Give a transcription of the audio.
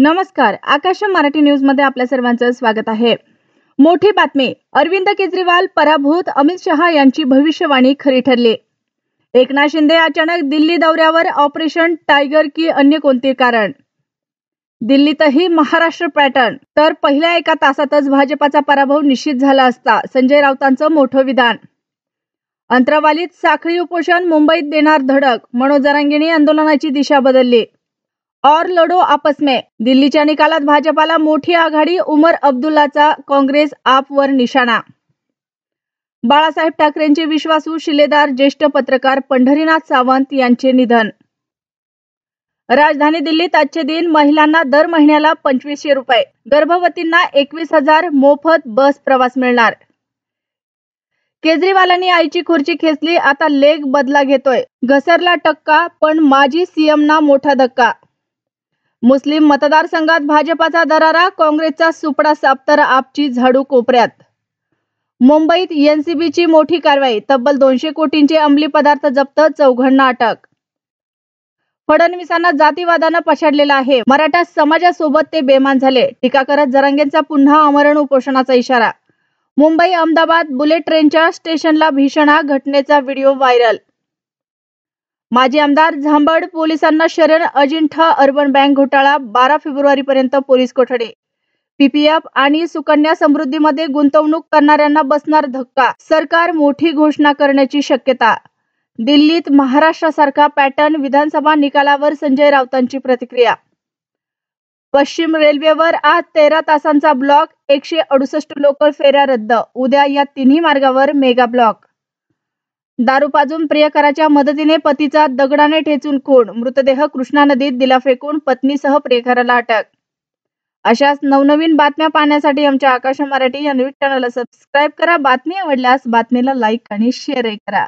नमस्कार. आकाश मराठी न्यूज मध्ये आपल्या सर्वांचं स्वागत आहे. मोठी बातमी. अरविंद केजरीवाल पराभूत, अमित शहा यांची भविष्यवाणी खरी ठरली. एकनाथ शिंदे अचानक दिल्ली दौऱ्यावर, ऑपरेशन टायगर की अन्य कोणते कारण? दिल्लीतही महाराष्ट्र पॅटर्न. तर पहिल्या एका तासातच भाजपाचा पराभव निश्चित झाला असता, संजय राऊतांचं मोठं विधान. अंतरावलीत साखळी उपोषण, मुंबईत देणार धडक, मनोज जरांगेंनी आंदोलनाची दिशा बदलली. और लढो आपस में. दिल्लीच्या निकालात भाजपाला मोठी आघाडी, उमर अब्दुल्लाचा काँग्रेस आपवर निशाणा. बाळासाहेब ठाकरेंचे विश्वासू शिलेदार ज्येष्ठ पत्रकार पंढरीनाथ सावंत यांचे निधन. राजधानी दिल्लीत आजचे दिन. महिलांना दर महिन्याला 2500 रुपये, गर्भवतींना 21,000 मोफत बस प्रवास मिळणार. केजरीवालांनी आईची खुर्ची खेचली, आता लेग बदला घेतोय. घसरला टक्का, पण माजी सीएमना मोठा धक्का. मुस्लिम मतदारसंघात भाजपाचा दरारा, काँग्रेसचा सुपडा साफ तर आपची झाडू कोपऱ्यात. मुंबईत एनसीबीची मोठी कारवाई, तब्बल 200 कोटींचे अंमली पदार्थ जप्त, 4 अटक. फडणवीसांना जातीवादानं पछाडलेला आहे, मराठा समाजासोबत ते बेमान झाले, टीका करत जरांगेंचा पुन्हा आमरण उपोषणाचा इशारा. मुंबई अहमदाबाद बुलेट ट्रेनच्या स्टेशनला भीषण आग, घटनेचा व्हिडिओ व्हायरल. माजी आमदार झांबड पोलिसांना शरण, अजिंठा अर्बन बँक घोटाळा, 12 फेब्रुवारीपर्यंत पोलीस कोठडी. पीपीएफ आणि सुकन्या समृद्धीमध्ये गुंतवणूक करणाऱ्यांना बसणार धक्का, सरकार मोठी घोषणा करण्याची शक्यता. दिल्लीत महाराष्ट्रासारखा पॅटर्न, विधानसभा निकालावर संजय राऊतांची प्रतिक्रिया. पश्चिम रेल्वेवर आज 13 तासांचा ब्लॉक, 168 लोकल फेऱ्या रद्द, उद्या या तिन्ही मार्गावर मेगा ब्लॉक. दारू पाजून प्रियकराच्या मदतीने पतीचा दगडाने ठेचून खून, मृतदेह कृष्णा नदीत दिला फेकून, पत्नीसह प्रियकराला अटक. अशाच नवनवीन बातम्या पाहण्यासाठी आमच्या आकाश मराठी या न्यूज चॅनलला सबस्क्राईब करा. बातमी आवडल्यास बातमीला लाईक आणि शेअर करा.